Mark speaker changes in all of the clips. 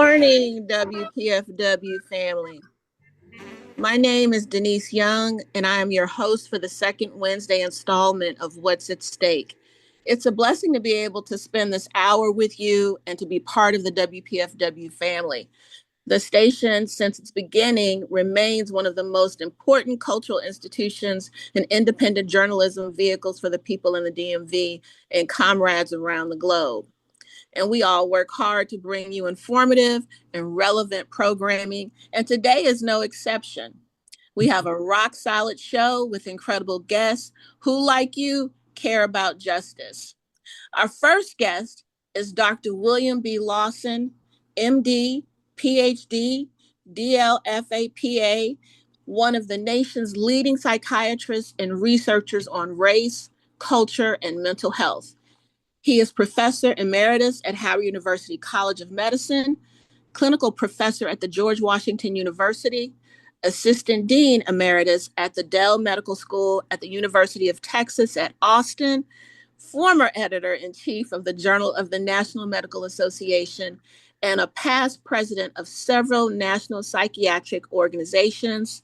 Speaker 1: morning, WPFW family. My name is Denise Young, and I am your host for the second Wednesday installment of What's at Stake. It's a blessing to be able to spend this hour with you and to be part of the WPFW family. The station, since its beginning, remains one of the most important cultural institutions and independent journalism vehicles for the people in the DMV and comrades around the globe. And we all work hard to bring you informative and relevant programming, and today is no exception. We have a rock solid show with incredible guests who, like you, care about justice. Our first guest is Dr. William B. Lawson, MD, PhD, DLFAPA, one of the nation's leading psychiatrists and researchers on race, culture, and mental health. He is professor emeritus at Howard University College of Medicine, clinical professor at the George Washington University, assistant dean emeritus at the Dell Medical School at the University of Texas at Austin, former editor-in-chief of the Journal of the National Medical Association, and a past president of several national psychiatric organizations.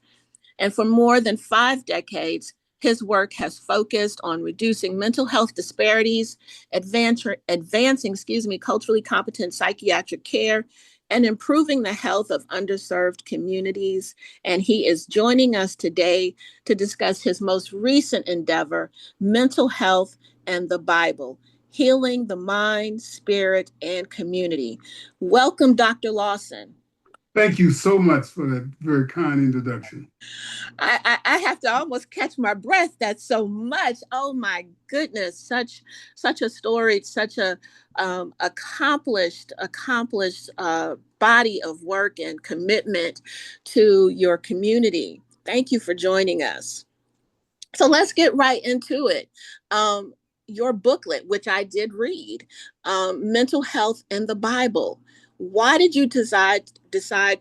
Speaker 1: And for more than 5 decades, his work has focused on reducing mental health disparities, advancing culturally competent psychiatric care, and improving the health of underserved communities. And he is joining us today to discuss his most recent endeavor, Mental Health and the Bible, Healing the Mind, Spirit, and Community. Welcome, Dr. Lawson.
Speaker 2: Thank you so much for that very kind introduction.
Speaker 1: I have to almost catch my breath. That's so much. Oh my goodness, such a story, such a accomplished body of work and commitment to your community. Thank you for joining us. So let's get right into it. Your booklet, which I did read, Mental Health and the Bible. Why did you decide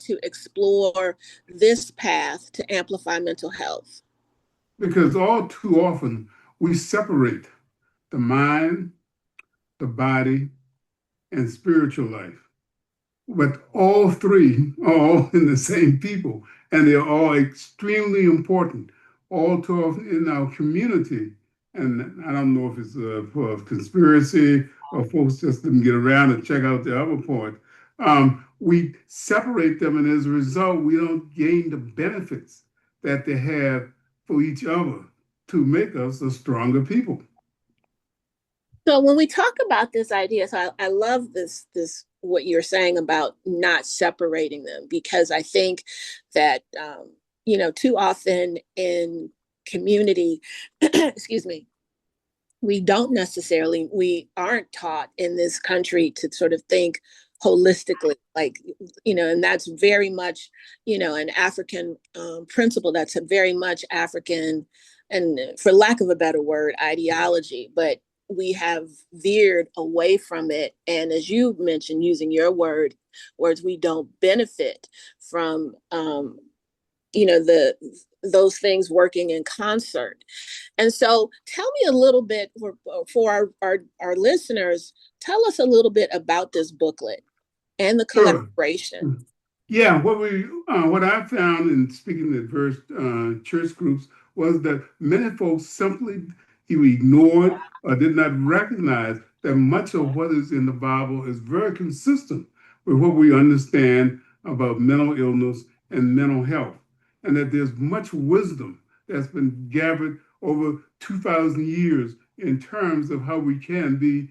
Speaker 1: to explore this path to amplify mental health?
Speaker 2: Because all too often we separate the mind, the body, and spiritual life. But all three are all in the same people, and they're all extremely important. All too often in our community, and I don't know if it's for a conspiracy or folks just didn't get around to check out the other part. We separate them, and as a result, we don't gain the benefits that they have for each other to make us a stronger people.
Speaker 1: So when we talk about this idea, so I love this what you're saying about not separating them, because I think that too often in community, excuse me, we aren't taught in this country to sort of think holistically, and that's very much, an African principle. That's a very much African, and for lack of a better word, ideology. But we have veered away from it. And as you mentioned, using your words, we don't benefit from, those things working in concert. And so tell me a little bit for our listeners, tell us a little bit about this booklet and the collaboration.
Speaker 2: Yeah, what I found in speaking to diverse church groups was that many folks simply either ignored or did not recognize that much of what is in the Bible is very consistent with what we understand about mental illness and mental health, and that there's much wisdom that's been gathered over 2,000 years in terms of how we can be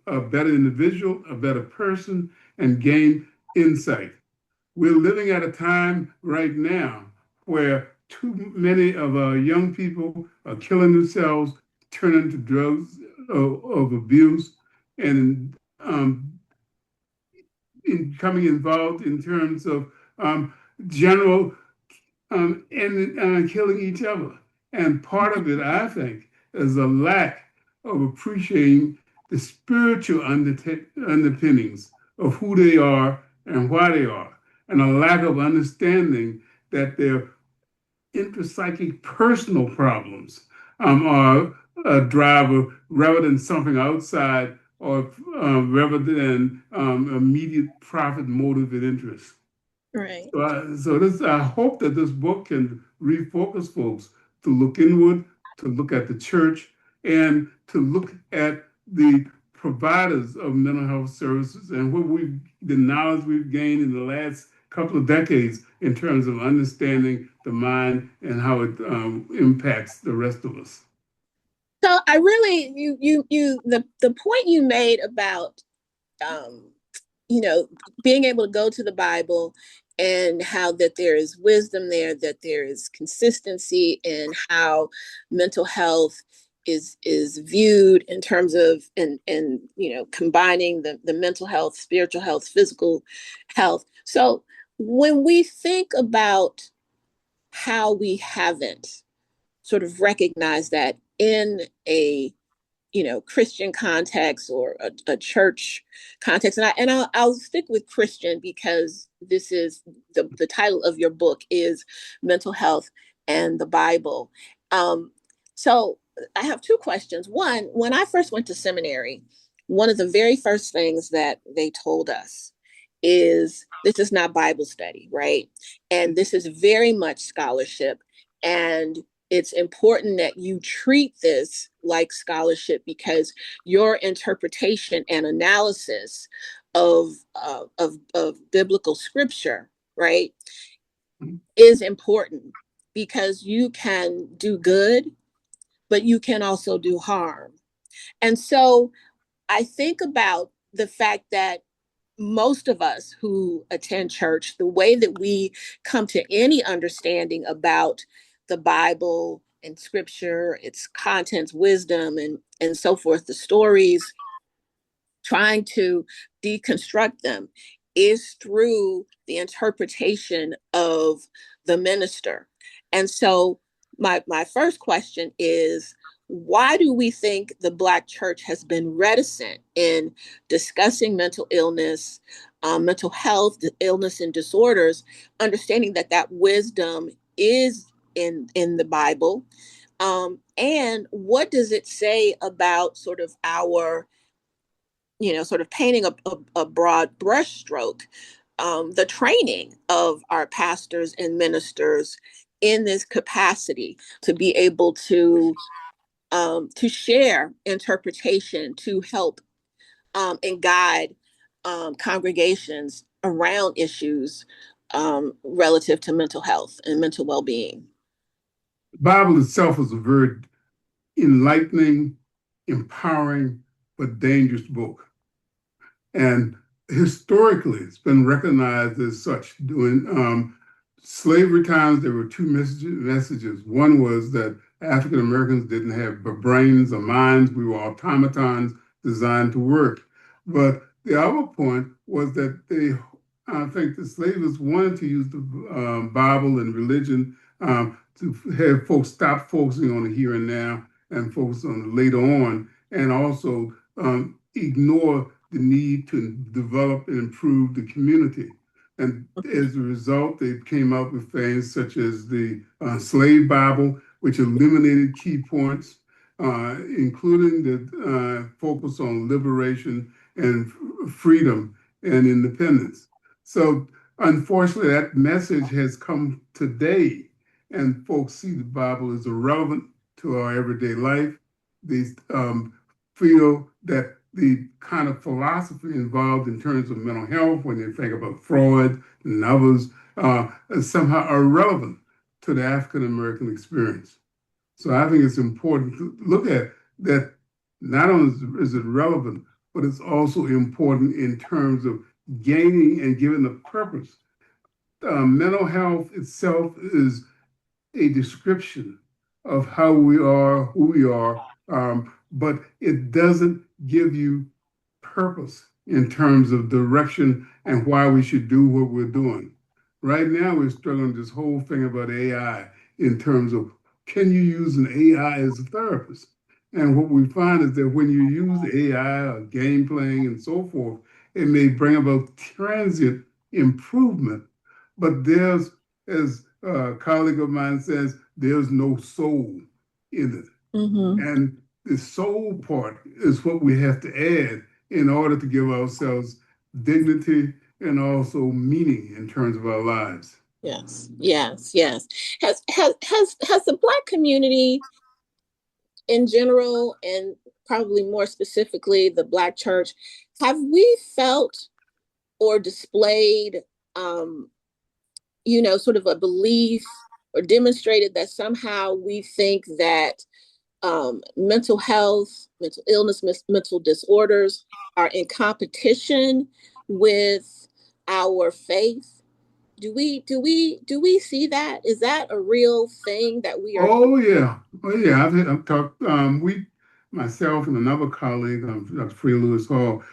Speaker 2: a better individual, a better person, and gain insight. We're living at a time right now where too many of our young people are killing themselves, turning to drugs of abuse, and becoming involved in terms of general and killing each other. And part of it, I think, is a lack of appreciating the spiritual underpinnings of who they are and why they are, and a lack of understanding that their intrapsychic personal problems are a driver rather than something outside or rather than immediate profit motive and interest.
Speaker 1: Right.
Speaker 2: I hope that this book can refocus folks to look inward, to look at the church, and to look at the providers of mental health services and the knowledge we've gained in the last couple of decades in terms of understanding the mind and how it impacts the rest of us.
Speaker 1: So I really, the point you made about, being able to go to the Bible and how that there is wisdom there, that there is consistency in how mental health is viewed in terms of and combining the mental health, spiritual health, physical health. So when we think about how we haven't sort of recognized that in a Christian context or a church context. I'll stick with Christian because this is the title of your book is Mental Health and the Bible. So I have two questions. One, when I first went to seminary, one of the very first things that they told us is this is not Bible study, right? And this is very much scholarship. And it's important that you treat this like scholarship because your interpretation and analysis of biblical scripture, right, is important because you can do good, but you can also do harm. And so I think about the fact that most of us who attend church, the way that we come to any understanding about the Bible and scripture, its contents, wisdom, and so forth, the stories, trying to deconstruct them is through the interpretation of the minister. And so my first question is, why do we think the Black church has been reticent in discussing mental illness, mental health, illness and disorders, understanding that that wisdom is in the Bible? And what does it say about sort of our, sort of painting a broad brushstroke, the training of our pastors and ministers in this capacity to be able to share interpretation, to help and guide congregations around issues relative to mental health and mental well-being.
Speaker 2: The Bible itself is a very enlightening, empowering, but dangerous book. And historically, it's been recognized as such. During slavery times, there were two messages. One was that African Americans didn't have brains or minds. We were automatons designed to work. But the other point was that I think the slaves wanted to use the Bible and religion to have folks stop focusing on the here and now and focus on the later on, and also ignore the need to develop and improve the community. And as a result, they came up with things such as the Slave Bible, which eliminated key points, including the focus on liberation and freedom and independence. So, unfortunately, that message has come today, and folks see the Bible as irrelevant to our everyday life. They feel that the kind of philosophy involved in terms of mental health, when you think about Freud and others, is somehow irrelevant to the African American experience. So I think it's important to look at that. Not only is it relevant, but it's also important in terms of gaining and giving a purpose. Mental health itself is a description of how we are, who we are, but it doesn't give you purpose in terms of direction and why we should do what we're doing. Right now, we're struggling with this whole thing about AI in terms of can you use an AI as a therapist? And what we find is that when you use AI or game playing and so forth, it may bring about transient improvement, but there's, as a colleague of mine says, there's no soul in it.
Speaker 1: Mm-hmm.
Speaker 2: And the soul part is what we have to add in order to give ourselves dignity and also meaning in terms of our lives.
Speaker 1: Yes, yes, yes. Has the Black community in general, and probably more specifically the Black church, have we felt or displayed, um, sort of a belief or demonstrated that somehow we think that mental health, mental illness, mental disorders are in competition with our faith? Do we see that? Is that a real thing that we are?
Speaker 2: Oh yeah, oh yeah. I've talked. Myself and another colleague, Dr. Free Lewis Hall,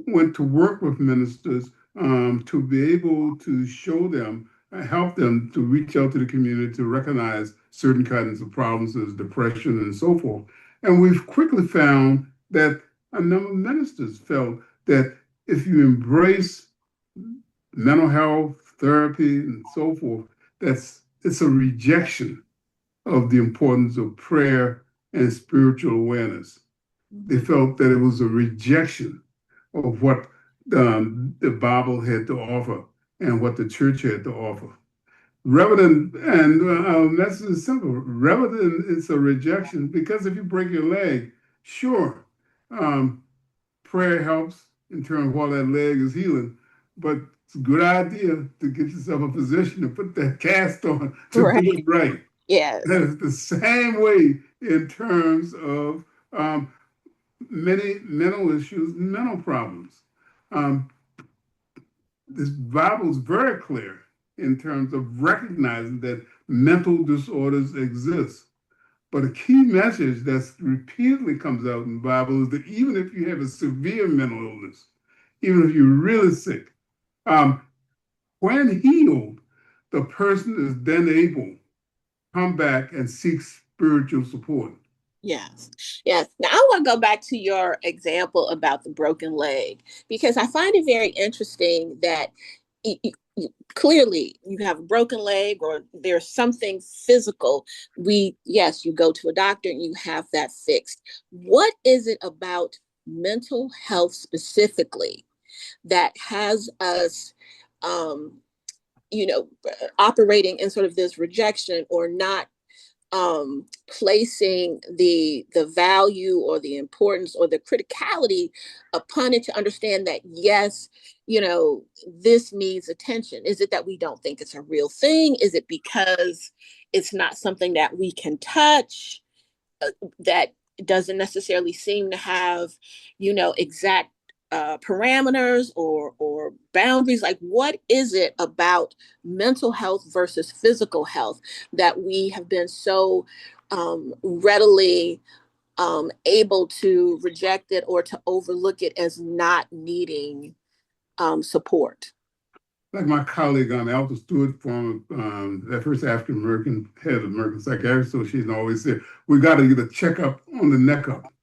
Speaker 2: went to work with ministers to be able to show them, help them to reach out to the community to recognize certain kinds of problems as depression and so forth. And we've quickly found that a number of ministers felt that if you embrace mental health, therapy, and so forth, it's a rejection of the importance of prayer and spiritual awareness. They felt that it was a rejection of what the Bible had to offer and what the church had to offer. Rather than, and that's simple, rather than it's a rejection, because if you break your leg, sure, um, prayer helps in terms of while that leg is healing, but it's a good idea to get yourself a physician to put that cast on to do
Speaker 1: Right.
Speaker 2: it right.
Speaker 1: Yes.
Speaker 2: That is the same way in terms of many mental issues, mental problems. Um, this Bible is very clear in terms of recognizing that mental disorders exist. But a key message that repeatedly comes out in the Bible is that even if you have a severe mental illness, even if you're really sick, um, when healed, the person is then able to come back and seek spiritual support.
Speaker 1: Yes. Yes. Now I want to go back to your example about the broken leg, because I find it very interesting that clearly you have a broken leg or there's something physical. Yes, you go to a doctor and you have that fixed. What is it about mental health specifically that has us, um, operating in sort of this rejection or not placing the value or the importance or the criticality upon it to understand that yes, this needs attention? Is it that we don't think it's a real thing? Is it because it's not something that we can touch, that doesn't necessarily seem to have, exact parameters or boundaries? Like, what is it about mental health versus physical health that we have been so readily able to reject it or to overlook it as not needing support?
Speaker 2: Like my colleague Alton Stewart, former that first African American head of the American Psychiatric Association, always said, we got to get a checkup on the neck up.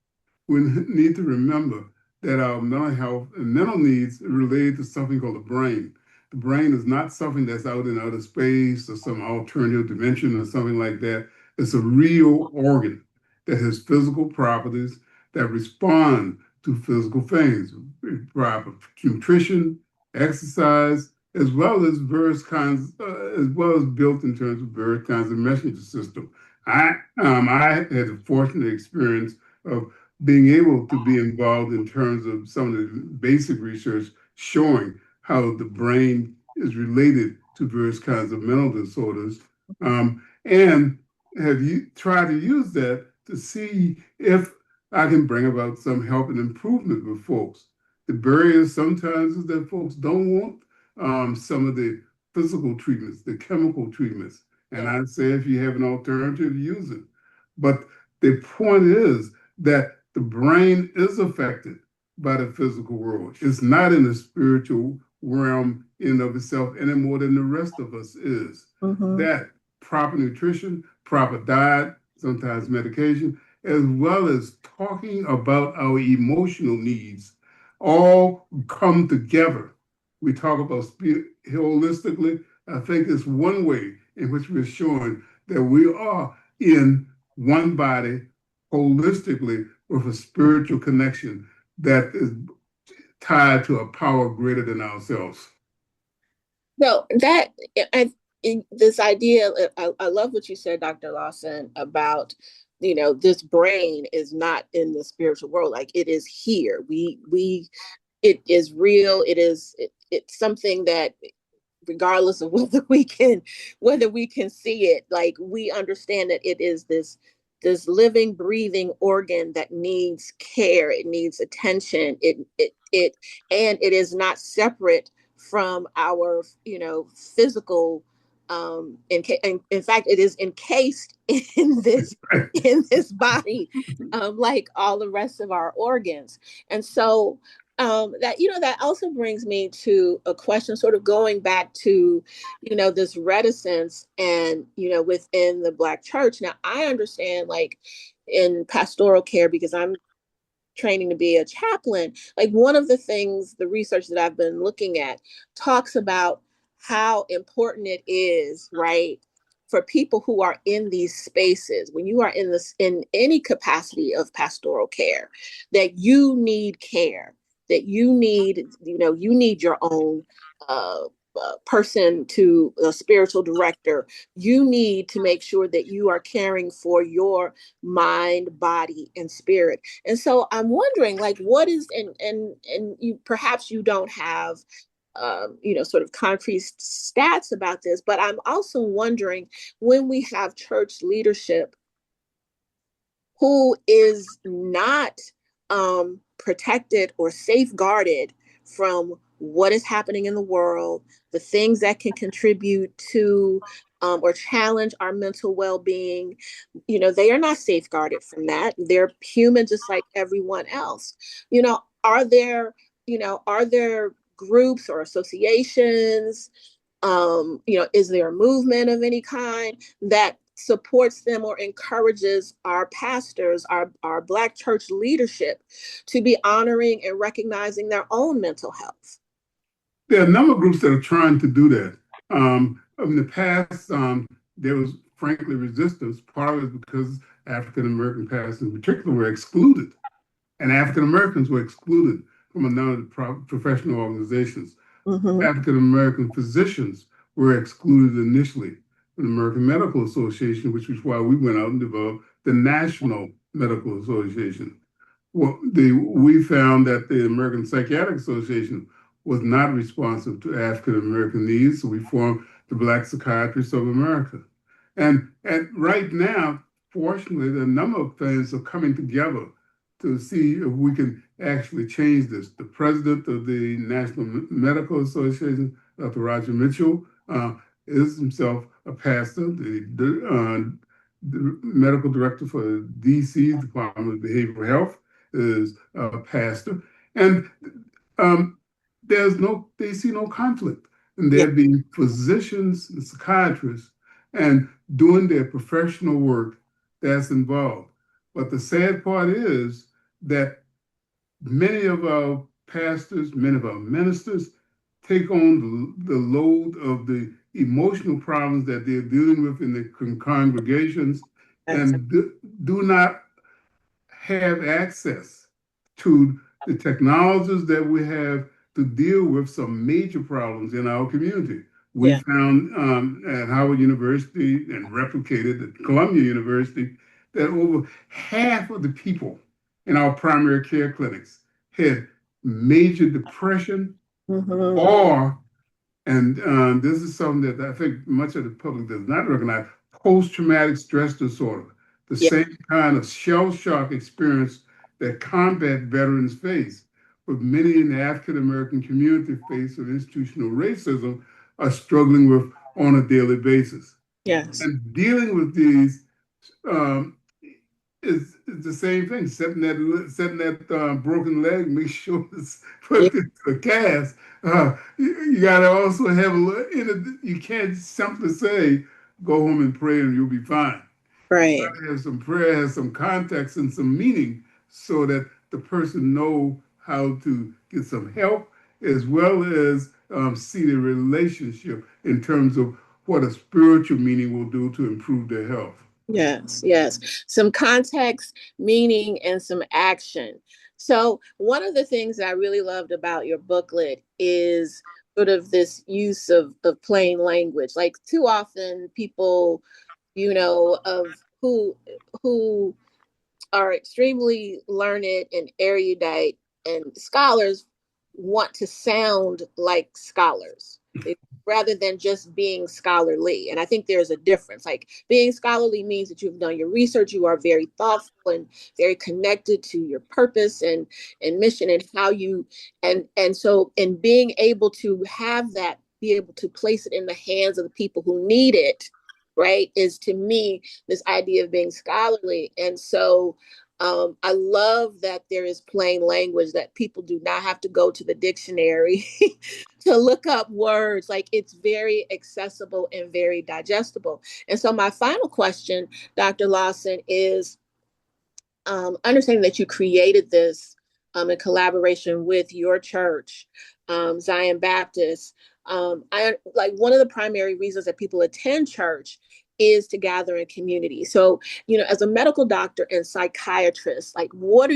Speaker 2: We need to remember that our mental health and mental needs are related to something called the brain. The brain is not something that's out in outer space or some alternative dimension or something like that. It's a real organ that has physical properties that respond to physical things, proper nutrition, exercise, as well as various kinds, as well as built in terms of various kinds of messenger system. I had the fortunate experience of being able to be involved in terms of some of the basic research showing how the brain is related to various kinds of mental disorders. And have you tried to use that to see if I can bring about some help and improvement with folks? The barrier sometimes is that folks don't want some of the physical treatments, the chemical treatments. And
Speaker 1: Yeah.
Speaker 2: I'd say if you have an alternative, use it. But the point is that the brain is affected by the physical world. It's not in the spiritual realm in and of itself any more than the rest of us is.
Speaker 1: Mm-hmm.
Speaker 2: That proper nutrition, proper diet, sometimes medication, as well as talking about our emotional needs, all come together. We talk about holistically. I think it's one way in which we're showing that we are in one body holistically with a spiritual connection that is tied to a power greater than ourselves.
Speaker 1: So that I, this idea, I love what you said, Dr. Lawson, about this brain is not in the spiritual world, like it is here. It is real. It's something that regardless of whether we can see it, like we understand that it is this living breathing organ that needs care, it needs attention, it and it is not separate from our physical in fact it is encased in this body, like all the rest of our organs. And so that also brings me to a question, sort of going back to this reticence and within the Black church. Now I understand, like in pastoral care, because I'm training to be a chaplain, like one of the things, the research that I've been looking at talks about how important it is, right, for people who are in these spaces, when you are in any capacity of pastoral care, that you need care, that you need your own uh, person, to a spiritual director. You need to make sure that you are caring for your mind, body, and spirit. And so I'm wondering, like, what is, and you, perhaps you don't have sort of concrete stats about this, but I'm also wondering, when we have church leadership who is not protected or safeguarded from what is happening in the world, the things that can contribute to or challenge our mental well-being, they are not safeguarded from that. They're human just like everyone else. Are there groups or associations, is there a movement of any kind that supports them or encourages our pastors, our Black church leadership, to be honoring and recognizing their own mental health?
Speaker 2: There are a number of groups that are trying to do that. In the past, there was frankly resistance. Part of it because African American pastors in particular were excluded, and African Americans were excluded from a number of professional organizations.
Speaker 1: Mm-hmm.
Speaker 2: African American physicians were excluded initially from the American Medical Association, which was why we went out and developed the National Medical Association. We found that the American Psychiatric Association was not responsive to African American needs, so we formed the Black Psychiatrists of America. And right now, fortunately, a number of things are coming together to see if we can actually change this. The president of the National Medical Association, Dr. Roger Mitchell, is himself a pastor. The medical director for DC, Department of Behavioral Health, is a pastor. And they see no conflict. And
Speaker 1: Yeah.
Speaker 2: there being physicians and psychiatrists and doing their professional work that's involved. But the sad part is that many of our pastors, many of our ministers take on the load of the emotional problems that they're dealing with in the congregations and do not have access to the technologies that we have to deal with some major problems in our community. We
Speaker 1: Yeah.
Speaker 2: found at Howard University and replicated at Columbia University that over half of the people in our primary care clinics had major depression
Speaker 1: Mm-hmm.
Speaker 2: or, and this is something that I think much of the public does not recognize, post-traumatic stress disorder, the
Speaker 1: Yeah.
Speaker 2: same kind of shell shock experience that combat veterans face, but many in the African American community face with institutional racism are struggling with on a daily basis.
Speaker 1: Yes.
Speaker 2: And dealing with these um, is the same thing. Setting that broken leg, make sure it's
Speaker 1: Yeah.
Speaker 2: put into a cast. You got to also have a little. You can't simply say, "Go home and pray and you'll be fine." You
Speaker 1: Right.
Speaker 2: got to have some prayer, have some context and some meaning, so that the person know how to get some help, as well as see the relationship in terms of what a spiritual meaning will do to improve their health.
Speaker 1: Yes, yes. Some context, meaning, and some action. So, one of the things that I really loved about your booklet is sort of this use of plain language. Like, too often, people, of who are extremely learned and erudite, and scholars want to sound like scholars rather than just being scholarly. And I think there's a difference. Like, being scholarly means that you've done your research, you are very thoughtful and very connected to your purpose and mission and how you and so in being able to have that, be able to place it in the hands of the people who need it, right, is to me this idea of being scholarly. And so I love that there is plain language, that people do not have to go to the dictionary to look up words. Like, it's very accessible and very digestible. And so my final question, Dr. Lawson, is understanding that you created this in collaboration with your church, Zion Baptist. I like, one of the primary reasons that people attend church is to gather in community. So, as a medical doctor and psychiatrist, like, what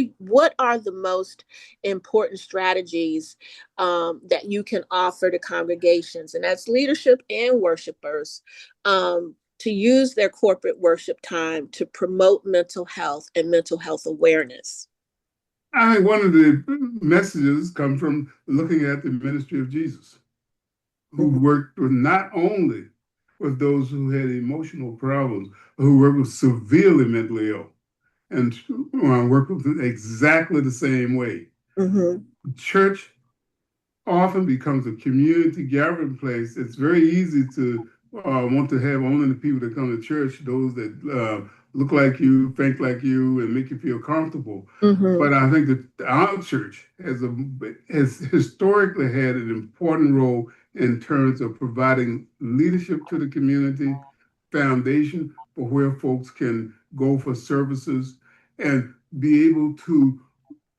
Speaker 1: are the most important strategies that you can offer to congregations, and that's leadership and worshipers, to use their corporate worship time to promote mental health and mental health awareness?
Speaker 2: I think one of the messages come from looking at the ministry of Jesus, who
Speaker 1: Mhm.
Speaker 2: worked with not only with those who had emotional problems, but who worked with severely mentally ill and worked with them exactly the same way.
Speaker 1: Mhm.
Speaker 2: Church often becomes a community gathering place. It's very easy to want to have only the people that come to church, those that look like you, think like you, and make you feel comfortable.
Speaker 1: Mhm.
Speaker 2: But I think that our church has historically had an important role in terms of providing leadership to the community, foundation for where folks can go for services, and be able to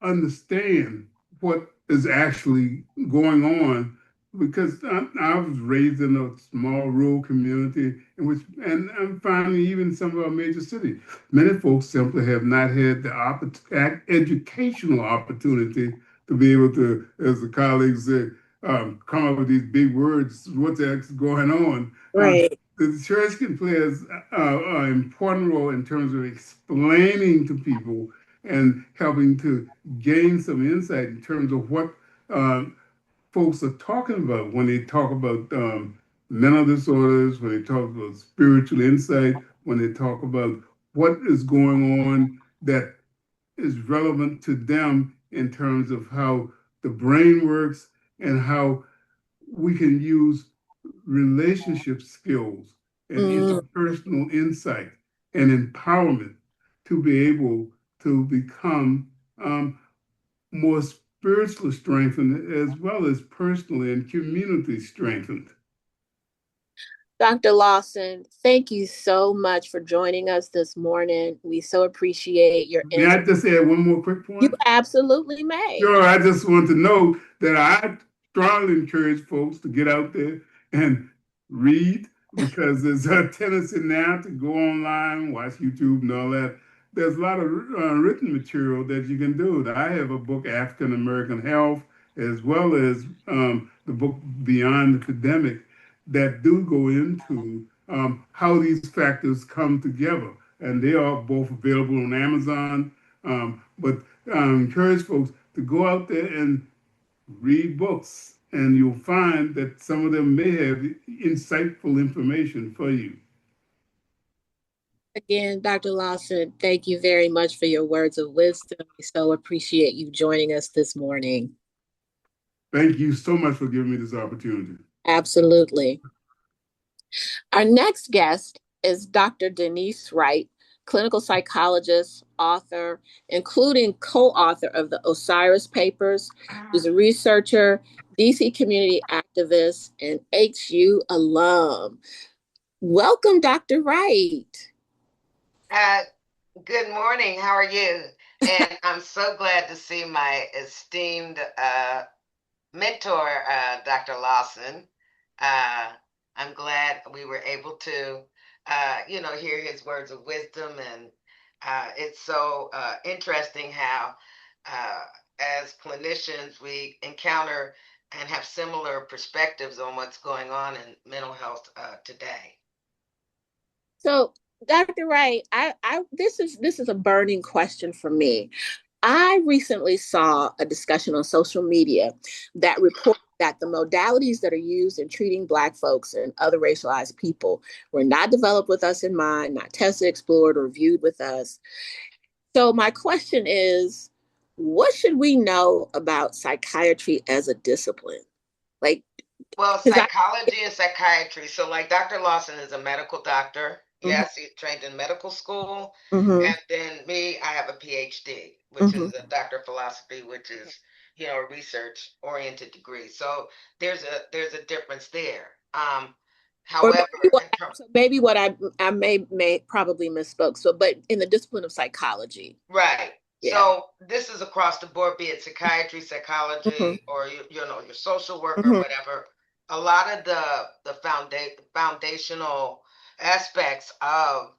Speaker 2: understand what is actually going on, because I was raised in a small rural community in which, and I'm finding even some of our major cities, many folks simply have not had the educational opportunity to be able to, as the colleagues said, come up with these big words, what's actually going on.
Speaker 1: Right.
Speaker 2: The church can play an important role in terms of explaining to people and helping to gain some insight in terms of what folks are talking about when they talk about mental disorders, when they talk about spiritual insight, when they talk about what is going on that is relevant to them in terms of how the brain works and how we can use relationship skills and
Speaker 1: Mm.
Speaker 2: interpersonal insight and empowerment to be able to become more spiritually strengthened as well as personally and community strengthened.
Speaker 1: Dr. Lawson, thank you so much for joining us this morning. We so appreciate your
Speaker 2: May I
Speaker 1: insight.
Speaker 2: just add one more quick
Speaker 1: You
Speaker 2: point?
Speaker 1: absolutely may.
Speaker 2: Sure, I just want to know that I strongly encourage folks to get out there and read, because there's a tendency now to go online, watch YouTube and all that. There's a lot of written material that you can do. I have a book, African American Health, as well as the book Beyond the Epidemic, that do go into how these factors come together. And they are both available on Amazon. But encourage folks to go out there and read books, and you'll find that some of them may have insightful information for you.
Speaker 1: Again, Dr. Lawson, thank you very much for your words of wisdom. We so appreciate you joining us this morning.
Speaker 2: Thank you so much for giving me this opportunity.
Speaker 1: Absolutely. Our next guest is Dr. Denise Wright, clinical psychologist, author, including co-author of the Osiris Papers. She's a researcher, DC community activist, and HU alum. Welcome, Dr. Wright.
Speaker 3: Uh, Good morning. How are you? And I'm so glad to see my esteemed mentor, Dr. Lawson. Uh, I'm glad we were able to hear his words of wisdom. And it's so interesting how, as clinicians, we encounter and have similar perspectives on what's going on in mental health today.
Speaker 1: So, Dr. Wright, this is a burning question for me. I recently saw a discussion on social media that reported that the modalities that are used in treating Black folks and other racialized people were not developed with us in mind, not tested, explored, or reviewed with us. So my question is, what should we know about psychiatry as a discipline? Like,
Speaker 3: Well,
Speaker 1: because
Speaker 3: psychology and psychiatry. So, like Dr. Lawson is a medical doctor.
Speaker 1: Mhm,
Speaker 3: Yes, he trained in medical school.
Speaker 1: mhm,
Speaker 3: And then me, I have a PhD, which is
Speaker 1: mhm.
Speaker 3: a doctor of philosophy, which is, a research oriented degree. So there's a difference there.
Speaker 1: Or
Speaker 3: However, in terms
Speaker 1: maybe what I may probably misspoke. So, but in the discipline of psychology,
Speaker 3: Right.
Speaker 1: yeah.
Speaker 3: So this is across the board, be it psychiatry,
Speaker 1: Mhm,
Speaker 3: psychology, or your social work or
Speaker 1: mhm,
Speaker 3: whatever. A lot of the foundational aspects of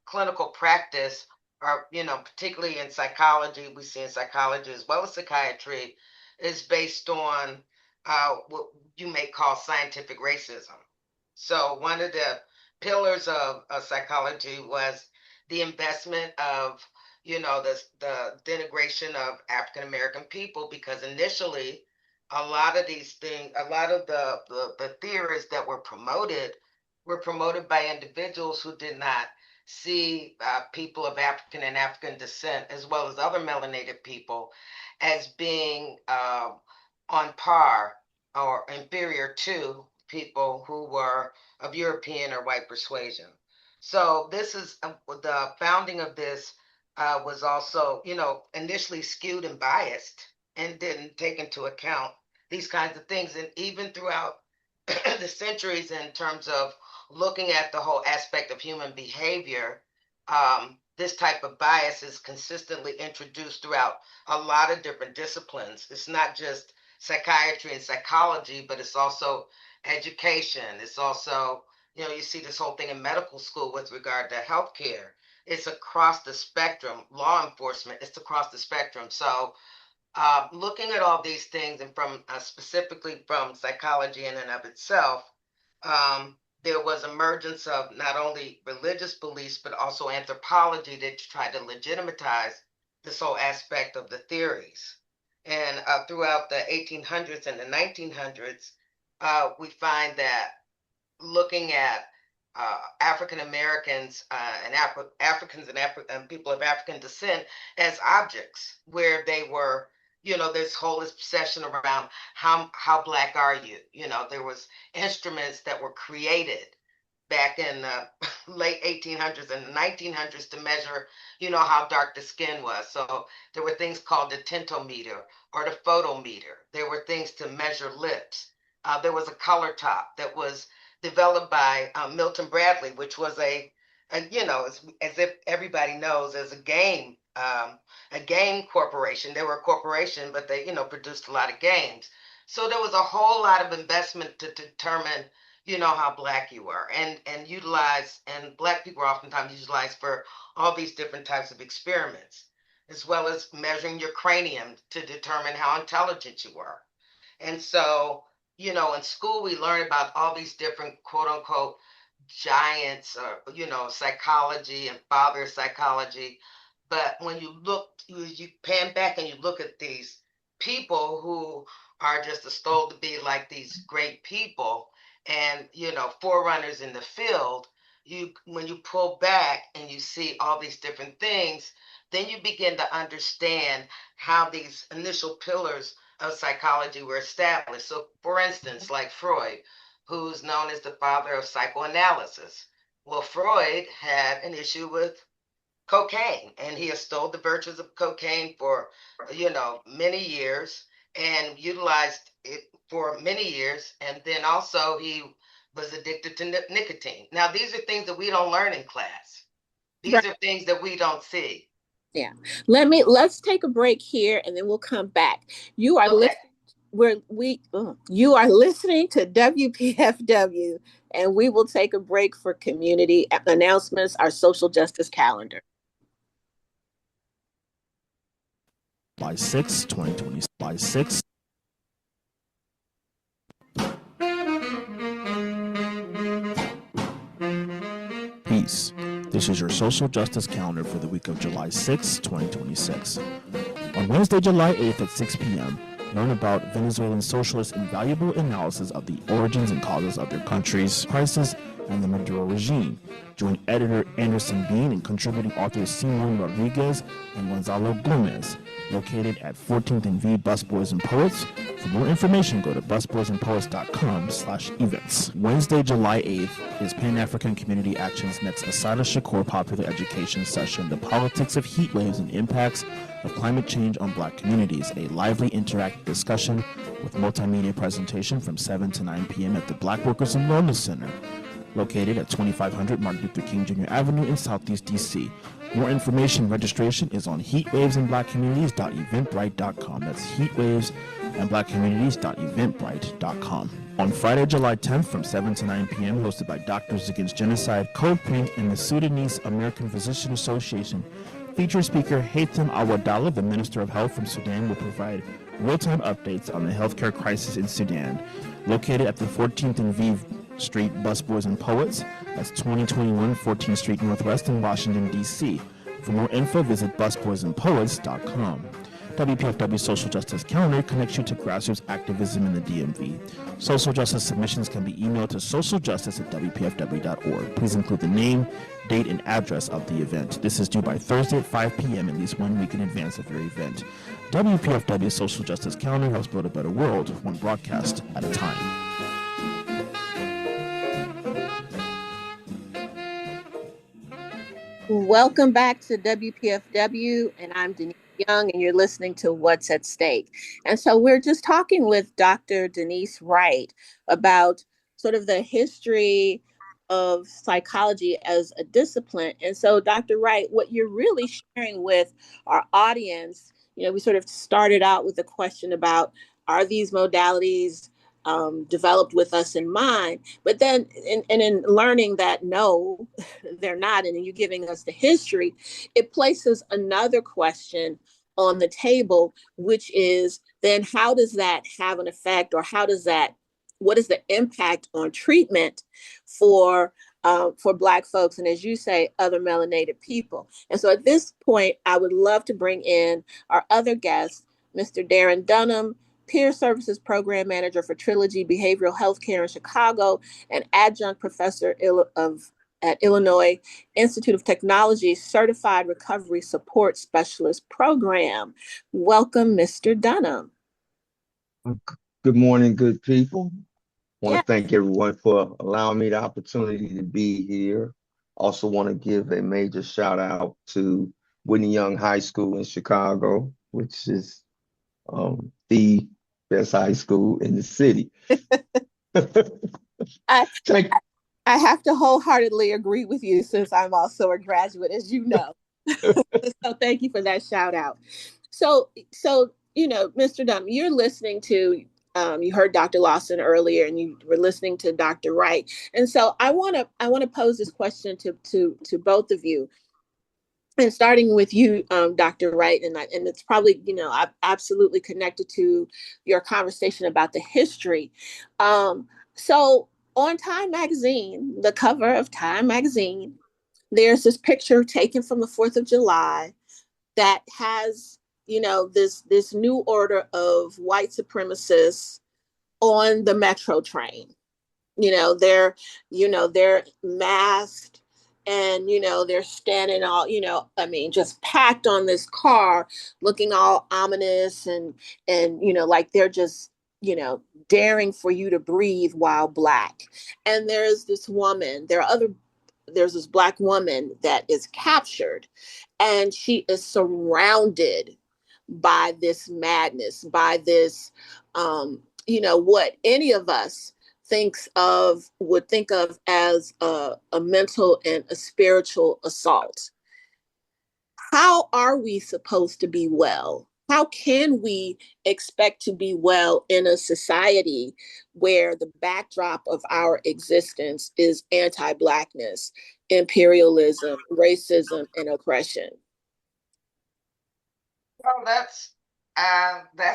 Speaker 3: clinical practice are, particularly in psychology, we see in psychology as well as psychiatry, is based on what you may call scientific racism. So one of the pillars of psychology was the investment of the denigration of African American people, because initially a lot of these things, a lot of the theories that were promoted by individuals who did not see people of African and African descent, as well as other melanated people, as being on par or inferior to people who were of European or white persuasion. So this is the founding of this was also, initially skewed and biased and didn't take into account these kinds of things. And even throughout the centuries, in terms of looking at the whole aspect of human behavior, this type of bias is consistently introduced throughout a lot of different disciplines. It's not just psychiatry and psychology, but it's also education. It's also, you see this whole thing in medical school with regard to healthcare. It's across the spectrum. Law enforcement, it's across the spectrum. So looking at all these things, and from specifically from psychology in and of itself, there was emergence of not only religious beliefs but also anthropology that tried to legitimize this whole aspect of the theories. And throughout the 1800s and the 1900s, we find that looking at African Americans and Africans and and people of African descent as objects, where they were, this whole obsession around how black are you? There was instruments that were created back in the late 1800s and 1900s to measure, how dark the skin was. So there were things called the tintometer or the photometer. There were things to measure lips. There was a color top that was developed by Milton Bradley, which was as if everybody knows, as a game corporation. They were a corporation, but they, produced a lot of games. So there was a whole lot of investment to determine, how black you were, and utilize, and black people are oftentimes utilized for all these different types of experiments, as well as measuring your cranium to determine how intelligent you were. And so, in school, we learn about all these different quote unquote giants, or, psychology and father psychology. But when you pan back and you look at these people who are just extolled to be like these great people and, forerunners in the field, when you pull back and you see all these different things, then you begin to understand how these initial pillars of psychology were established. So, for instance, like Freud, who's known as the father of psychoanalysis. Well, Freud had an issue with cocaine, and he extolled the virtues of cocaine for, many years, and utilized it for many years. And then also he was addicted to nicotine. Now, these are things that we don't learn in class.
Speaker 1: Right.
Speaker 3: These are things that we don't see.
Speaker 1: Yeah. Let's take a break here and then we'll come back. You are
Speaker 3: Okay.
Speaker 1: listening you are listening to WPFW, and we will take a break for community announcements, our social justice calendar.
Speaker 4: July 6, 2020. July 6. Peace. This is your social justice calendar for the week of July 6, 2026. On Wednesday, July 8th at 6 p.m., learn about Venezuelan socialists' invaluable analysis of the origins and causes of their country's crisis and the Maduro regime. Join editor Anderson Bean and contributing authors Simon Rodriguez and Gonzalo Gomez, located at 14th and V Busboys and Poets. For more information, go to busboysandpoets.com/events. Wednesday, July 8th is Pan-African Community Action's next Asada Shakur Popular Education Session, The Politics of Heat Waves and Impacts of Climate Change on Black Communities, a lively interactive discussion with multimedia presentation from 7 to 9 p.m. at the Black Workers and Wellness Center, located at 2500 Martin Luther King Jr. Avenue in Southeast DC. More information and registration is on heatwavesandblackcommunities.eventbrite.com. That's heatwavesandblackcommunities.eventbrite.com. On Friday, July 10th from 7 to 9 p.m., hosted by Doctors Against Genocide, Code Pink, and the Sudanese American Physician Association, featured speaker Haitham Awadallah, the Minister of Health from Sudan, will provide real-time updates on the healthcare crisis in Sudan. Located at the 14th and V Street Busboys and Poets, that's 2021 14th Street Northwest in Washington, D.C. For more info, visit busboysandpoets.com. WPFW Social Justice Calendar connects you to grassroots activism in the DMV. Social justice submissions can be emailed to socialjustice@wpfw.org. Please include the name, date, and address of the event. This is due by Thursday at 5 p.m., at least 1 week in advance of your event. WPFW Social Justice Calendar helps build a better world, one broadcast at a time.
Speaker 1: Welcome back to WPFW, and I'm Denise Young, and you're listening to What's at Stake. And so we're just talking with Dr. Denise Wright about sort of the history of psychology as a discipline. And so, Dr. Wright, what you're really sharing with our audience, we sort of started out with a question about, are these modalities developed with us in mind? But then in learning that, no, they're not, and you giving us the history, it places another question on the table, which is then how does that have an effect, or what is the impact on treatment for Black folks, and as you say, other melanated people? And so at this point, I would love to bring in our other guest, Mr. Darren Dunham, Peer Services Program Manager for Trilogy Behavioral Healthcare in Chicago, and adjunct professor at Illinois Institute of Technology Certified Recovery Support Specialist Program. Welcome, Mr. Dunham.
Speaker 5: Good morning, good people. I want to thank everyone for allowing me the opportunity to be here. Also want to give a major shout out to Whitney Young High School in Chicago, which is the best high school in the city.
Speaker 1: I have to wholeheartedly agree with you, since I'm also a graduate, as you know. So thank you for that shout out. So Mr. Dunham, you're listening to, you heard Dr. Lawson earlier, and you were listening to Dr. Wright. And so I want to pose this question to both of you. And starting with you, Dr. Wright, and it's probably, absolutely connected to your conversation about the history. So on Time Magazine, the cover of Time Magazine, there's this picture taken from the 4th of July that has, this new order of white supremacists on the metro train. They're masked, and, they're standing all, just packed on this car, looking all ominous and, like they're just, daring for you to breathe while Black. And there's this Black woman that is captured, and she is surrounded by this madness, by this, what any of us would think of as a mental and a spiritual assault. How are we supposed to be well how can we expect to be well in a society where the backdrop of our existence is anti-Blackness, imperialism, racism, and oppression?
Speaker 3: Well, that's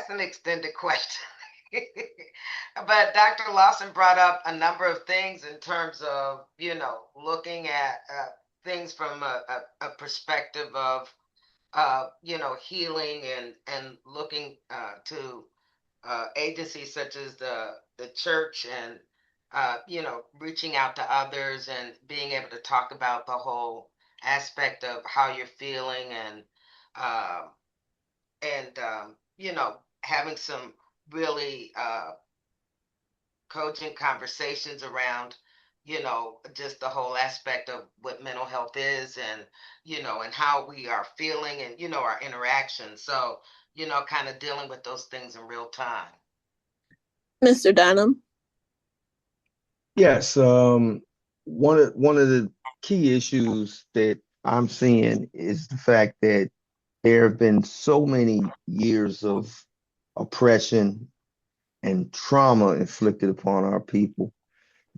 Speaker 3: an extended question. But Dr. Lawson brought up a number of things in terms of, looking at things from a perspective of, healing and looking to agencies such as the church and, reaching out to others and being able to talk about the whole aspect of how you're feeling uh, and having some really cogent conversations around, just the whole aspect of what mental health is and how we are feeling and, our interactions. So, kind of dealing with those things in real time.
Speaker 1: Mr. Dunham?
Speaker 5: Yes, one of the key issues that I'm seeing is the fact that there have been so many years of oppression and trauma inflicted upon our people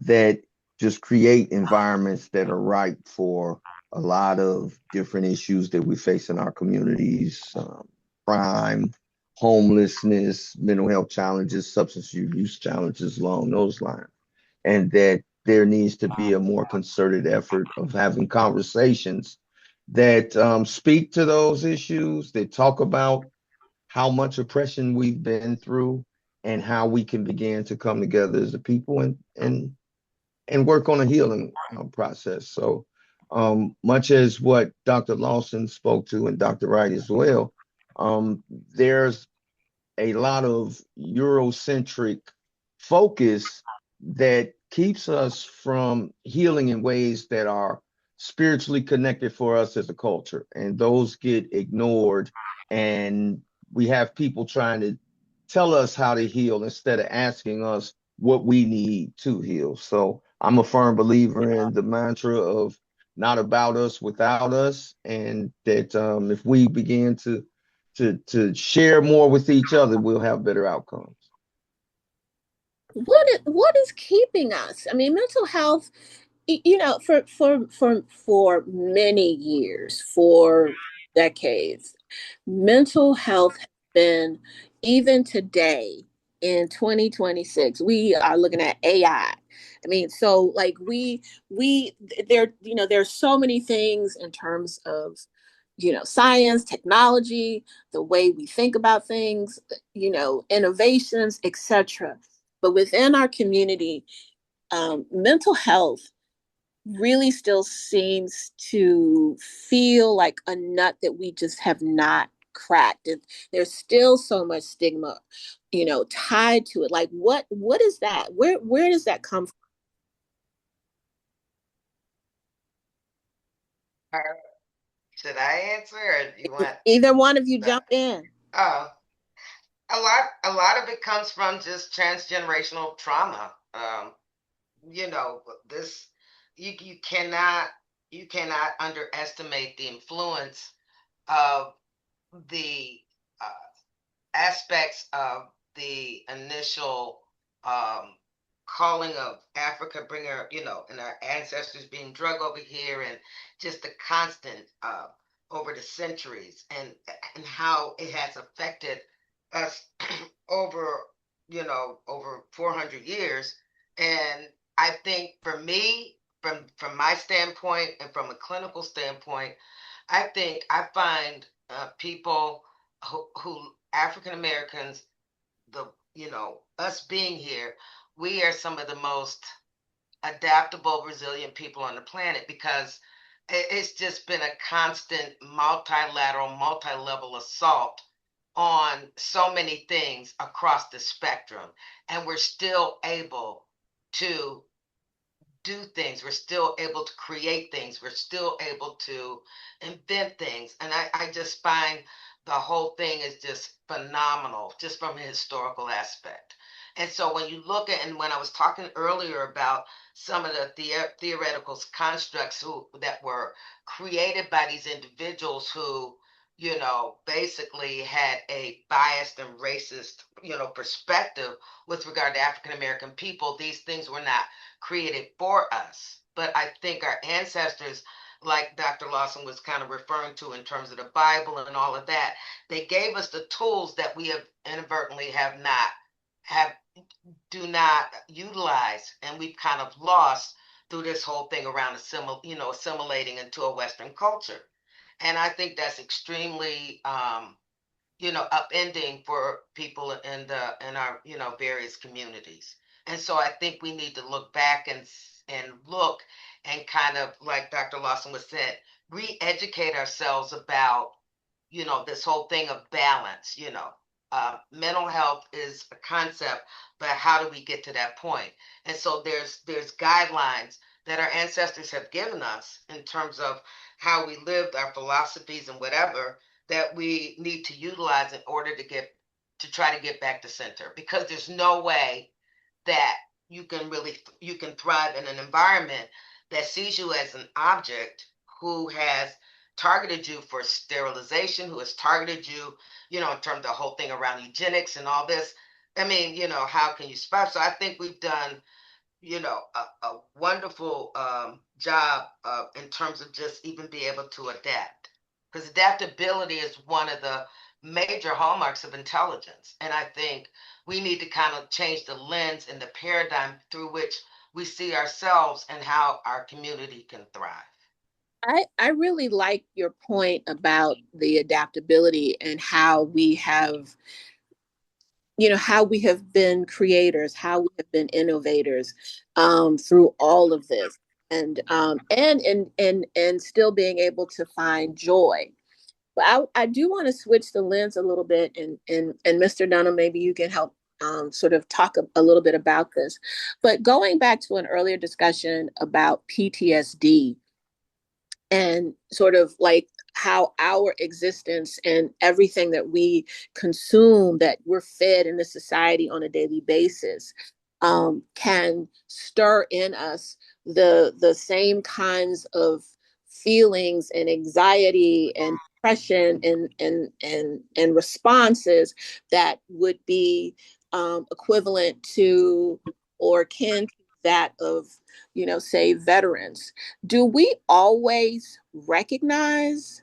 Speaker 5: that just create environments that are ripe for a lot of different issues that we face in our communities, crime, homelessness, mental health challenges, substance use challenges along those lines. And that there needs to be a more concerted effort of having conversations that speak to those issues, that talk about how much oppression we've been through and how we can begin to come together as a people and work on a healing process. So much as what Dr. Lawson spoke to and Dr. Wright as well, there's a lot of Eurocentric focus that keeps us from healing in ways that are spiritually connected for us as a culture. And those get ignored. And we have people trying to tell us how to heal instead of asking us what we need to heal. So I'm a firm believer in the mantra of not about us without us, and that if we begin to share more with each other, we'll have better outcomes.
Speaker 1: What is keeping us? I mean, mental health, for many years, for decades, mental health has been, even today in 2026, we are looking at AI. I mean, so like we there, there's so many things in terms of, science, technology, the way we think about things, innovations, etc. But within our community, mental health really still seems to feel like a nut that we just have not cracked. And there's still so much stigma, tied to it. Like what is that? Where does that come from?
Speaker 3: Should I answer or do you want?
Speaker 1: Either one of you jump in.
Speaker 3: Oh, a lot of it comes from just transgenerational trauma. This you cannot underestimate the influence of the aspects of the initial um, calling of Africa, bringer, and our ancestors being drug over here, and just the constant over the centuries, and how it has affected us over, over 400 years. And I think for me, from my standpoint and from a clinical standpoint, I think I find people who African Americans, us being here, we are some of the most adaptable, resilient people on the planet because it's just been a constant multilateral, multi-level assault on so many things across the spectrum, and we're still able to do things. We're still able to create things. We're still able to invent things. And I just find the whole thing is just phenomenal, just from a historical aspect. And so when you look at, and when I was talking earlier about some of the theoretical constructs that were created by these individuals who basically had a biased and racist, perspective with regard to African American people. These things were not created for us. But I think our ancestors, like Dr. Lawson was kind of referring to in terms of the Bible and all of that, they gave us the tools that we have inadvertently have do not utilize, and we've kind of lost through this whole thing around assimilating into a Western culture. And I think that's extremely upending for people in our various communities. And so I think we need to look back and look and kind of, like Dr. Lawson was said, re-educate ourselves about this whole thing of balance. Mental health is a concept, but how do we get to that point? And so there's guidelines that our ancestors have given us in terms of how we lived, our philosophies and whatever, that we need to utilize in order to try to get back to center, because there's no way that you can thrive in an environment that sees you as an object, who has targeted you for sterilization, who has targeted you, in terms of the whole thing around eugenics and all this. I mean, how can you survive? So I think we've done, a wonderful job in terms of just even be able to adapt. Because adaptability is one of the major hallmarks of intelligence. And I think we need to kind of change the lens and the paradigm through which we see ourselves and how our community can thrive.
Speaker 1: I really like your point about the adaptability and how we have, how we have been creators, how we have been innovators through all of this, and still being able to find joy. But I do want to switch the lens a little bit, and Mr. Dunham, maybe you can help sort of talk a little bit about this. But going back to an earlier discussion about PTSD, and sort of like how our existence and everything that we consume, that we're fed in the society on a daily basis, can stir in us the same kinds of feelings and anxiety and depression and responses that would be equivalent to or akin to that of, say, veterans. Do we always recognize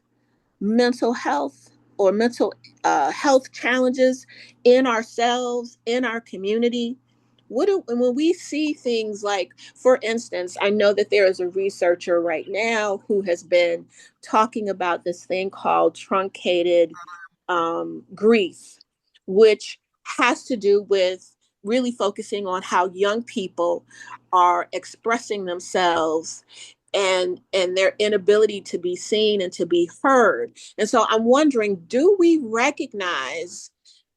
Speaker 1: mental health or mental health challenges in ourselves, in our community? When we see things like, for instance, I know that there is a researcher right now who has been talking about this thing called truncated grief, which has to do with really focusing on how young people are expressing themselves and their inability to be seen and to be heard. And so I'm wondering, do we recognize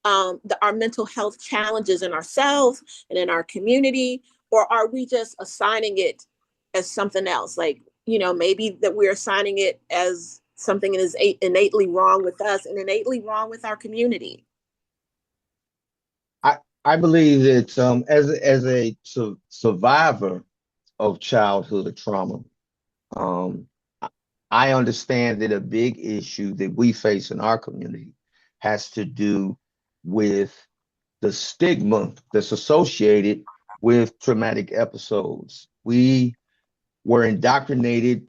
Speaker 1: our mental health challenges in ourselves and in our community, or are we just assigning it as something else? Like, maybe that we're assigning it as something that is innately wrong with us and innately wrong with our community.
Speaker 5: I believe that as a survivor of childhood trauma, I understand that a big issue that we face in our community has to do with the stigma that's associated with traumatic episodes. We were indoctrinated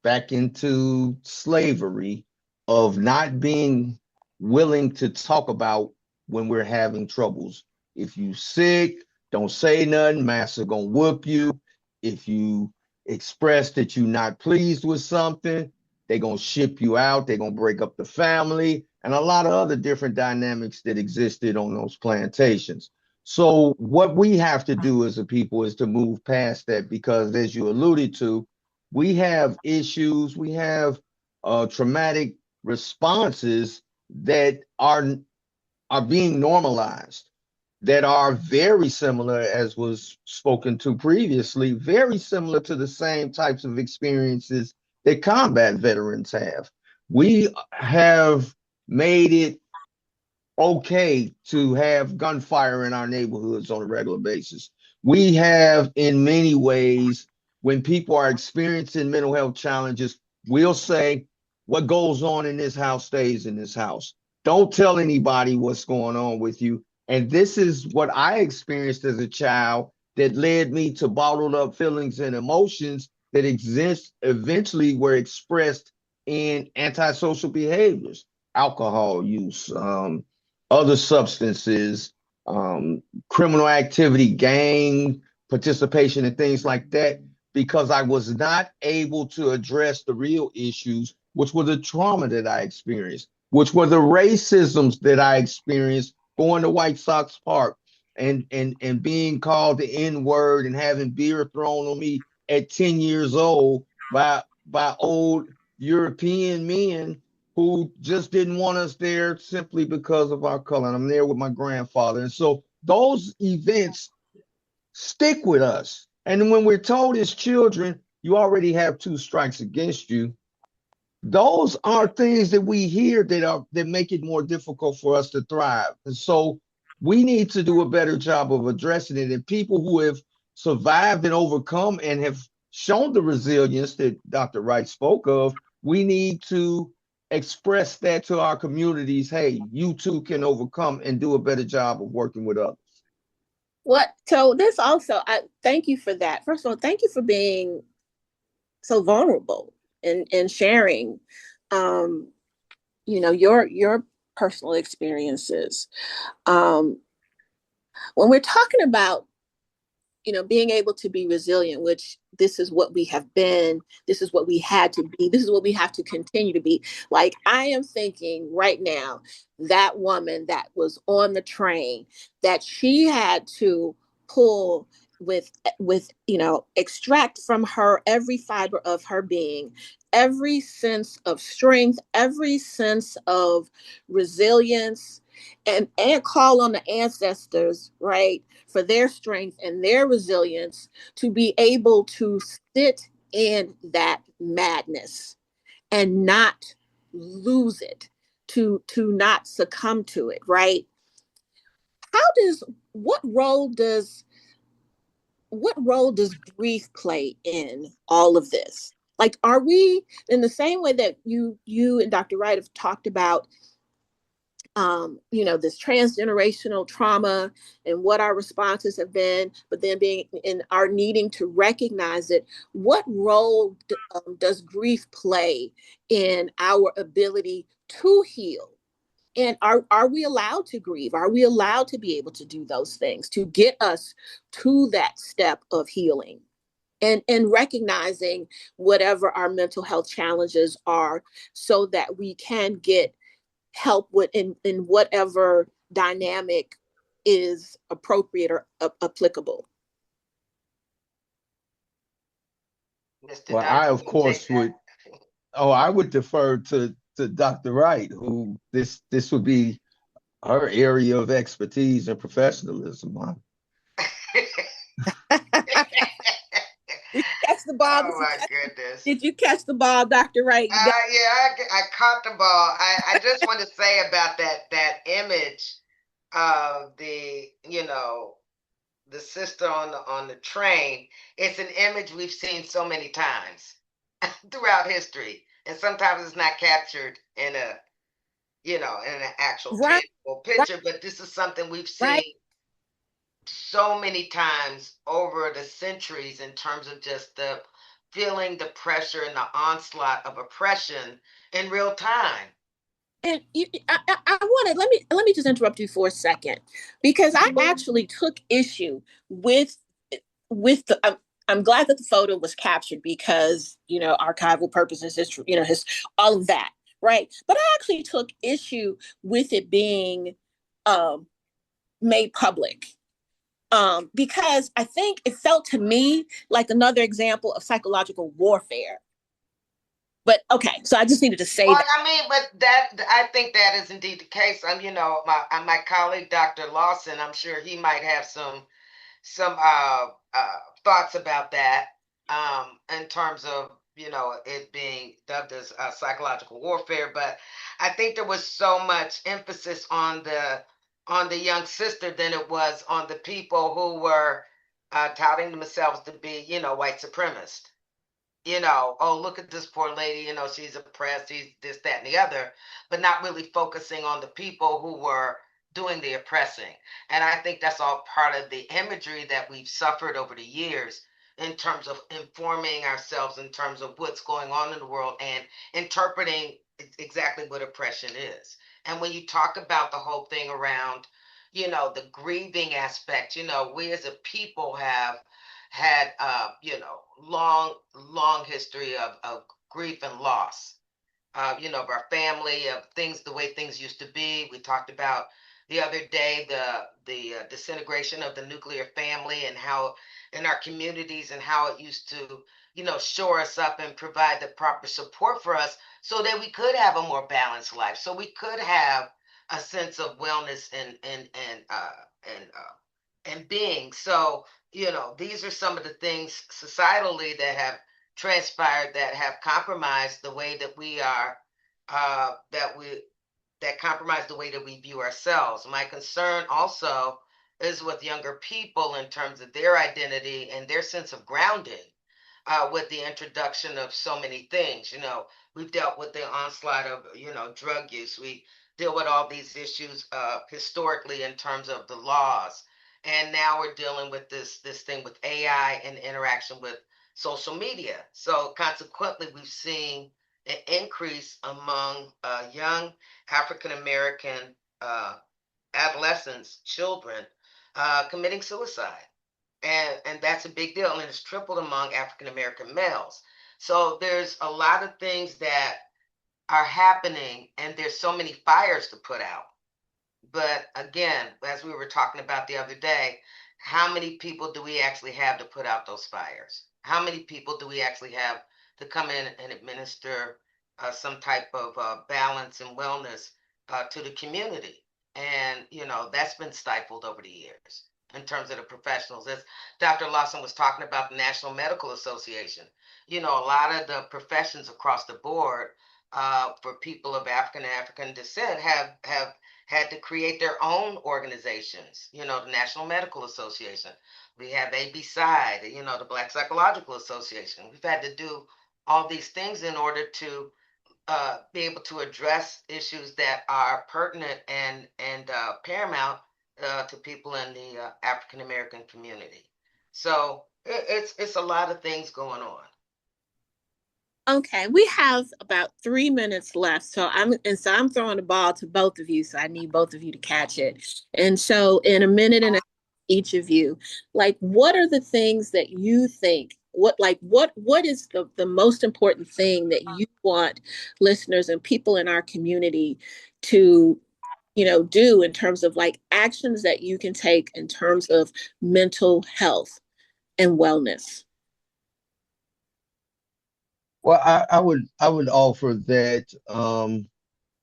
Speaker 5: back into slavery of not being willing to talk about when we're having troubles. If you sick, don't say nothing, master gonna whoop you. If you express that you're not pleased with something, they're gonna ship you out, they're gonna break up the family, and a lot of other different dynamics that existed on those plantations. So what we have to do as a people is to move past that, because as you alluded to, we have issues, we have traumatic responses that are being normalized, that are very similar, as was spoken to previously, very similar to the same types of experiences that combat veterans have. We have made it okay to have gunfire in our neighborhoods on a regular basis. We have, in many ways, when people are experiencing mental health challenges, we'll say, What goes on in this house stays in this house. Don't tell anybody what's going on with you. And this is what I experienced as a child that led me to bottled up feelings and emotions that exist eventually were expressed in antisocial behaviors, alcohol use, other substances, criminal activity, gang participation, and things like that, because I was not able to address the real issues, which were the trauma that I experienced, which were the racisms that I experienced going to White Sox Park and being called the N-word and having beer thrown on me at 10 years old by old European men who just didn't want us there simply because of our color. And I'm there with my grandfather. And so those events stick with us. And when we're told as children, you already have two strikes against you, those are things that we hear that make it more difficult for us to thrive. And so we need to do a better job of addressing it. And people who have survived and overcome and have shown the resilience that Dr. Wright spoke of, we need to express that to our communities. Hey, you too can overcome, and do a better job of working with others.
Speaker 1: So this also, I thank you for that. First of all, thank you for being so vulnerable and sharing, your personal experiences. When we're talking about, being able to be resilient, which this is what we have been, this is what we had to be, this is what we have to continue to be. Like, I am thinking right now, that woman that was on the train, that she had to pull with extract from her every fiber of her being, every sense of strength, every sense of resilience, and call on the ancestors, right, for their strength and their resilience to be able to sit in that madness and not lose it, to not succumb to it, right? How does what role does grief play in all of this? Like, are we, in the same way that you and Dr. Wright have talked about this transgenerational trauma and what our responses have been, but then being in our needing to recognize it, what role does grief play in our ability to heal? And are we allowed to grieve? Are we allowed to be able to do those things to get us to that step of healing? And recognizing whatever our mental health challenges are, so that we can get help with in whatever dynamic is appropriate or applicable.
Speaker 3: Mr.
Speaker 5: Well,
Speaker 3: Dunham,
Speaker 5: I of course would defer to Dr. Wright, who this would be her area of expertise and professionalism.
Speaker 1: Did you catch the ball?
Speaker 3: Oh my goodness.
Speaker 1: Did you catch the ball, Dr. Wright?
Speaker 3: Yeah, I caught the ball. I just want to say about that image of the sister on the train. It's an image we've seen so many times throughout history, and sometimes it's not captured in in an actual
Speaker 1: Right,
Speaker 3: tangible picture. But this is something we've seen
Speaker 1: right.
Speaker 3: so many times over the centuries, in terms of just the feeling the pressure and the onslaught of oppression in real time.
Speaker 1: And I want to let me just interrupt you for a second, because I actually took issue with the. I'm glad that the photo was captured, because archival purposes, his all of that, right? But I actually took issue with it being made public, because I think it felt to me like another example of psychological warfare. But okay, so I just needed to say that.
Speaker 3: I mean, but I think that is indeed the case. My colleague, Dr. Lawson, I'm sure he might have some thoughts about that, in terms of it being dubbed as psychological warfare. But I think there was so much emphasis on the young sister than it was on the people who were touting themselves to be white supremacists. oh, look at this poor lady, she's oppressed, she's this, that, and the other, but not really focusing on the people who were doing the oppressing. And I think that's all part of the imagery that we've suffered over the years in terms of informing ourselves in terms of what's going on in the world and interpreting exactly what oppression is. And when you talk about the whole thing around, the grieving aspect, we as a people have had long history of grief and loss, of our family, of things, the way things used to be. We talked about the other day the disintegration of the nuclear family and how in our communities and how it used to shore us up and provide the proper support for us so that we could have a more balanced life, so we could have a sense of wellness and being. So, these are some of the things societally that have transpired that have compromised the way that we are, that compromise the way that we view ourselves. My concern also is with younger people in terms of their identity and their sense of grounding, with the introduction of so many things. We've dealt with the onslaught of, drug use. We deal with all these issues historically in terms of the laws. And now we're dealing with this thing with AI and interaction with social media. So consequently, we've seen an increase among young African American adolescents, children, committing suicide. And that's a big deal. And it's tripled among African American males. So there's a lot of things that are happening, and there's so many fires to put out. But again, as we were talking about the other day, how many people do we actually have to put out those fires? How many people do we actually have to come in and administer some type of balance and wellness to the community? And, that's been stifled over the years in terms of the professionals. As Dr. Lawson was talking about the National Medical Association, a lot of the professions across the board for people of African descent have had to create their own organizations, the National Medical Association. We have ABSide, the Black Psychological Association. We've had to do all these things in order to be able to address issues that are pertinent and paramount to people in the African American community. So it's a lot of things going on.
Speaker 1: Okay, we have about 3 minutes left. So I'm throwing the ball to both of you. So I need both of you to catch it. And so in a minute and a half, each of you, like, what are the things that you think? What is the most important thing that you want listeners and people in our community to do in terms of like actions that you can take in terms of mental health and wellness?
Speaker 5: Well, I would offer that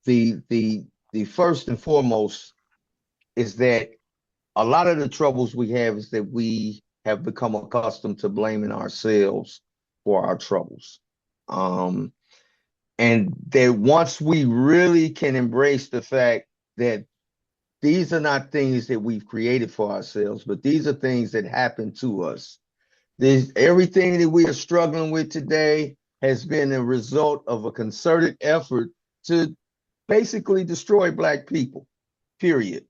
Speaker 5: the first and foremost is that a lot of the troubles we have is that we have become accustomed to blaming ourselves for our troubles. And that once we really can embrace the fact that these are not things that we've created for ourselves, but these are things that happen to us. Everything that we are struggling with today has been a result of a concerted effort to basically destroy Black people, period.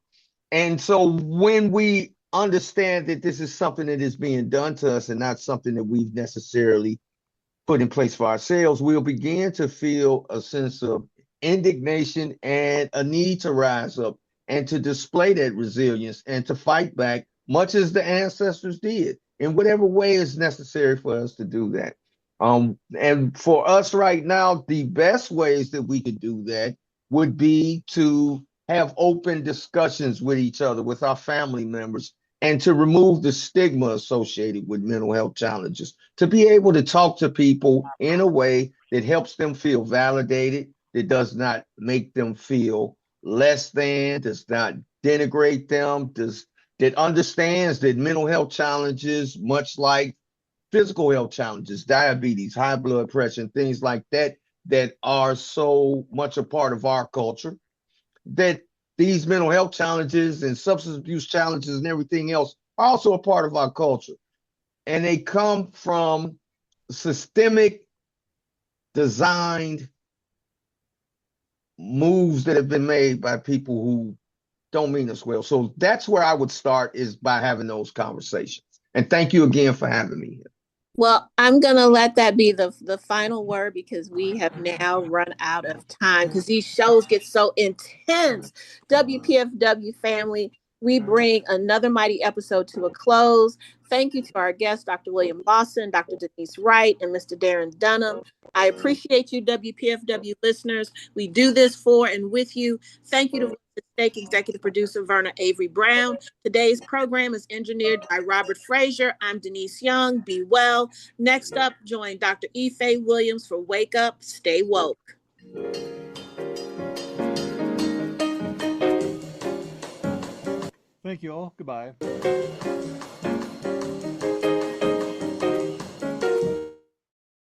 Speaker 5: And so when we understand that this is something that is being done to us and not something that we've necessarily put in place for ourselves, we'll begin to feel a sense of indignation and a need to rise up and to display that resilience and to fight back, much as the ancestors did, in whatever way is necessary for us to do that. And for us right now, the best ways that we could do that would be to have open discussions with each other, with our family members, and to remove the stigma associated with mental health challenges, to be able to talk to people in a way that helps them feel validated, that does not make them feel less than, does not denigrate them, that understands that mental health challenges, much like physical health challenges, diabetes, high blood pressure, and things like that, that are so much a part of our culture, that these mental health challenges and substance abuse challenges and everything else are also a part of our culture. And they come from systemic designed moves that have been made by people who don't mean us well. So that's where I would start, is by having those conversations. And thank you again for having me here.
Speaker 1: Well, I'm going to let that be the final word, because we have now run out of time, because these shows get so intense. WPFW family, we bring another mighty episode to a close. Thank you to our guests, Dr. William Lawson, Dr. Denise Wright, and Mr. Darren Dunham. I appreciate you, WPFW listeners. We do this for and with you. Thank you to the Stake executive producer, Verna Avery Brown. Today's program is engineered by Robert Frazier. I'm Denise Young. Be well. Next up, join Dr. Ife Williams for Wake Up, Stay Woke.
Speaker 6: Thank you all. Goodbye.